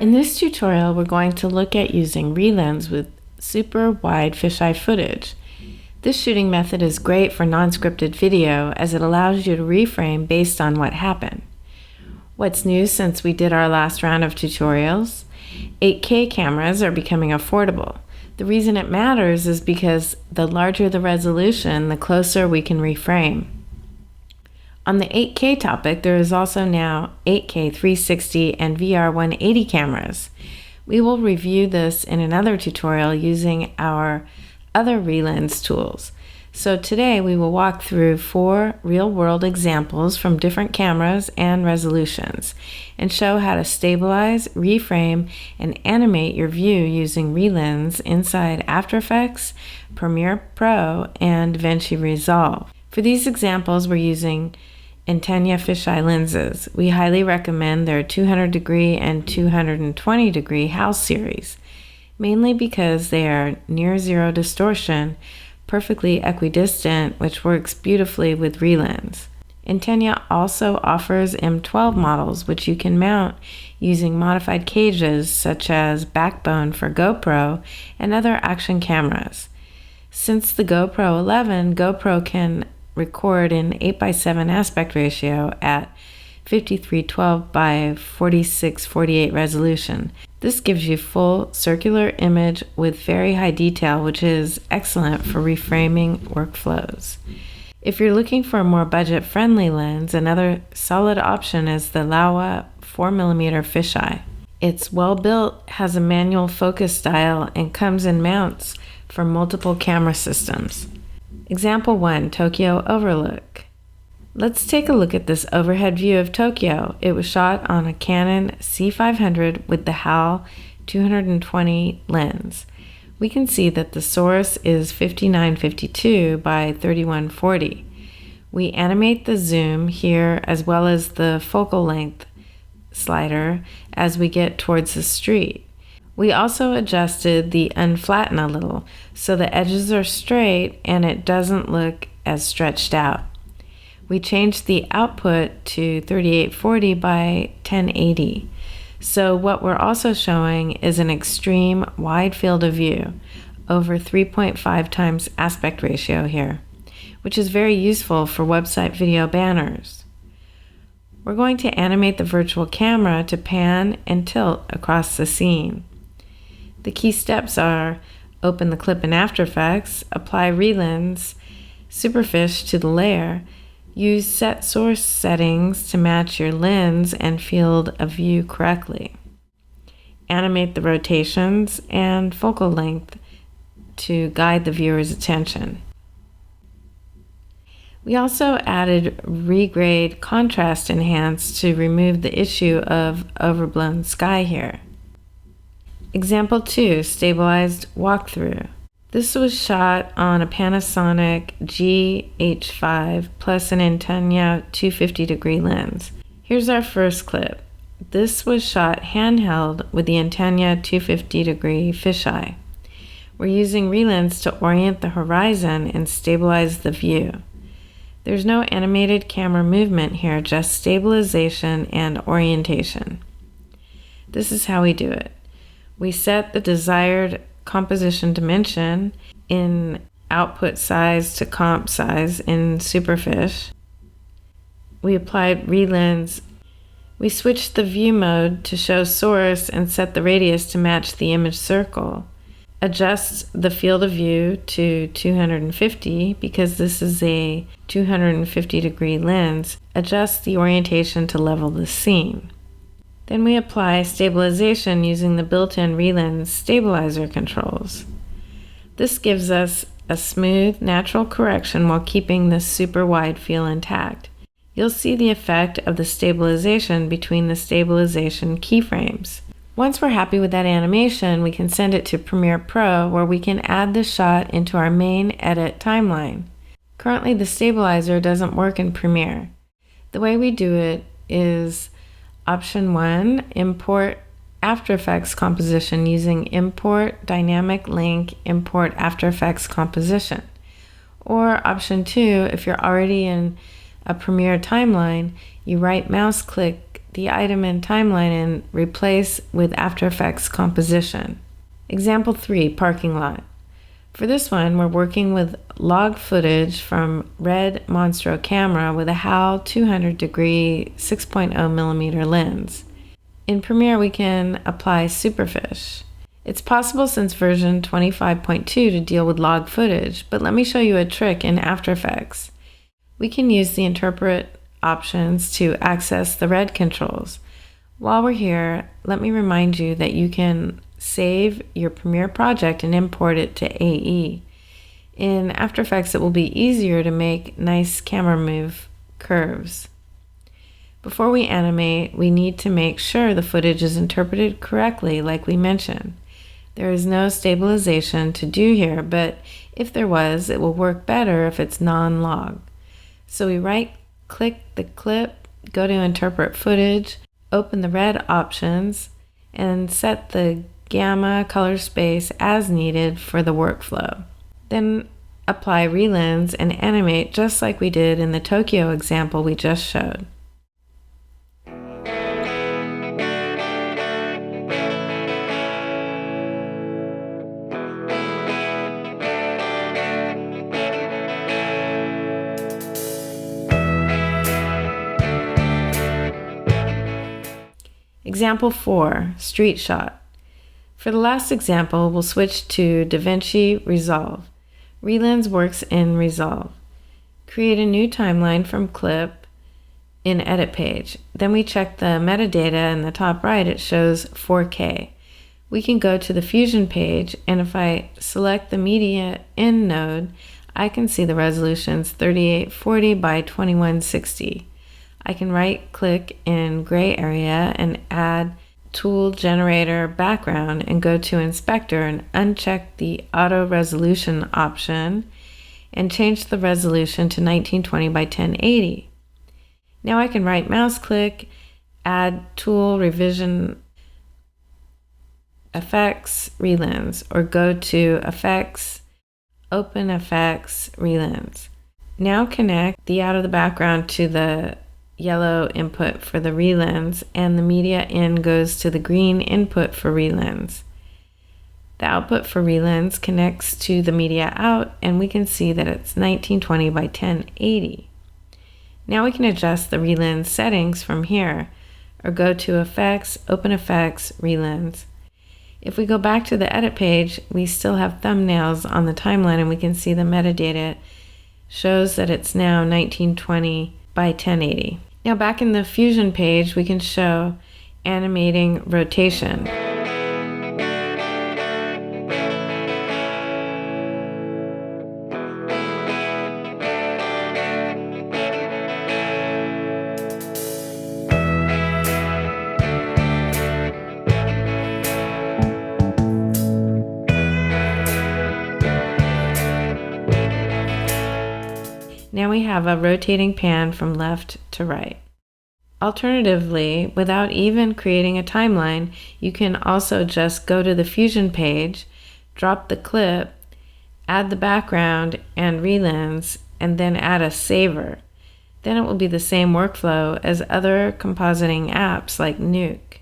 In this tutorial, we're going to look at using relens with super wide fisheye footage. This shooting method is great for non-scripted video as it allows you to reframe based on what happened. What's new since we did our last round of tutorials? 8K cameras are becoming affordable. The reason it matters is because the larger the resolution, the closer we can reframe. On the 8K topic, there is also now 8K 360 and VR 180 cameras. We will review this in another tutorial using our other relens tools. So today we will walk through 4 real-world examples from different cameras and resolutions and show how to stabilize, reframe, and animate your view using relens inside After Effects, Premiere Pro, and DaVinci Resolve. For these examples, we're using Entaniya fisheye lenses. We highly recommend their 200 degree and 220 degree house series, mainly because they are near zero distortion, perfectly equidistant, which works beautifully with relens. Entaniya also offers M12 models, which you can mount using modified cages such as Backbone for GoPro and other action cameras. Since the GoPro 11, GoPro can record in 8:7 aspect ratio at 5312 by 4648 resolution. This gives you full circular image with very high detail, which is excellent for reframing workflows. If you're looking for a more budget-friendly lens, another solid option is the Laowa 4mm fisheye. It's well built, has a manual focus style, and comes in mounts for multiple camera systems. Example 1, Tokyo Overlook. Let's take a look at this overhead view of Tokyo. It was shot on a Canon C500 with the HAL 220 lens. We can see that the source is 5952 by 3140. We animate the zoom here as well as the focal length slider as we get towards the street. We also adjusted the unflatten a little so the edges are straight and it doesn't look as stretched out. We changed the output to 3840 by 1080. So what we're also showing is an extreme wide field of view over 3.5 times aspect ratio here, which is very useful for website video banners. We're going to animate the virtual camera to pan and tilt across the scene. The key steps are open the clip in After Effects, apply relens, Superfish to the layer, use set source settings to match your lens and field of view correctly. Animate the rotations and focal length to guide the viewer's attention. We also added regrade contrast enhance to remove the issue of overblown sky here. Example 2, stabilized walkthrough. This was shot on a Panasonic GH5 plus an Entaniya 250 degree lens. Here's our first clip. This was shot handheld with the Entaniya 250 degree fisheye. We're using relens to orient the horizon and stabilize the view. There's no animated camera movement here, just stabilization and orientation. This is how we do it. We set the desired composition dimension in output size to comp size in Superfish. We applied relens. We switched the view mode to show source and set the radius to match the image circle. Adjust the field of view to 250 because this is a 250 degree lens. Adjust the orientation to level the scene. Then we apply stabilization using the built-in relens stabilizer controls. This gives us a smooth, natural correction while keeping the super wide feel intact. You'll see the effect of the stabilization between the stabilization keyframes. Once we're happy with that animation, we can send it to Premiere Pro where we can add the shot into our main edit timeline. Currently, the stabilizer doesn't work in Premiere. The way we do it is Option 1, import After Effects composition using import dynamic link import After Effects composition. Or Option 2, if you're already in a Premiere timeline, you right mouse click the item in timeline and replace with After Effects composition. Example 3, parking lot. For this one, we're working with log footage from red Monstro camera with a HAL 200 degree 6.0mm lens. In Premiere, we can apply Superfish. It's possible since version 25.2 to deal with log footage, but let me show you a trick in After Effects. We can use the interpret options to access the red controls. While we're here, let me remind you that you can save your Premiere project and import it to AE. In After Effects, it will be easier to make nice camera move curves. Before we animate, we need to make sure the footage is interpreted correctly, like we mentioned. There is no stabilization to do here, but if there was, it will work better if it's non-log. So we right-click the clip, go to Interpret Footage, open the red options, and set the gamma color space as needed for the workflow. Then apply relens and animate just like we did in the Tokyo example we just showed. Example 4, street shot. For the last example, we'll switch to DaVinci Resolve. Relens works in Resolve. Create a new timeline from clip in Edit page. Then we check the metadata in the top right, it shows 4K. We can go to the Fusion page, and if I select the Media In node, I can see the resolutions 3840 by 2160. I can right-click in gray area and add Tool Generator Background and go to Inspector and uncheck the Auto Resolution option and change the resolution to 1920 by 1080. Now I can right mouse click, add Tool Revision Effects Relens, or go to Effects, Open Effects Relens. Now connect the out of the background to the yellow input for the relens, and the media in goes to the green input for relens. The output for relens connects to the media out, and we can see that it's 1920 by 1080. Now we can adjust the relens settings from here, or go to Effects, Open Effects, Relens. If we go back to the Edit page, we still have thumbnails on the timeline, and we can see the metadata shows that it's now 1920 by 1080. Now back in the Fusion page, we can show animating rotation. Now we have a rotating pan from left to right. Alternatively, without even creating a timeline, you can also just go to the Fusion page, drop the clip, add the background and relens, and then add a saver. Then it will be the same workflow as other compositing apps like Nuke.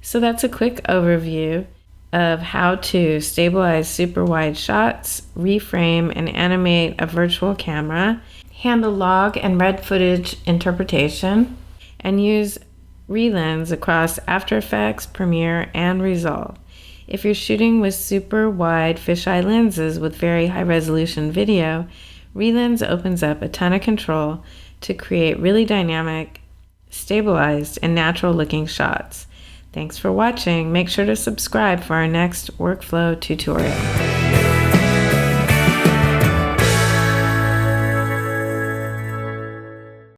So that's a quick overview of how to stabilize super wide shots, reframe and animate a virtual camera, handle log and red footage interpretation, and use relens across After Effects, Premiere, and Resolve. If you're shooting with super wide fisheye lenses with very high resolution video, relens opens up a ton of control to create really dynamic, stabilized, and natural looking shots. Thanks for watching. Make sure to subscribe for our next workflow tutorial.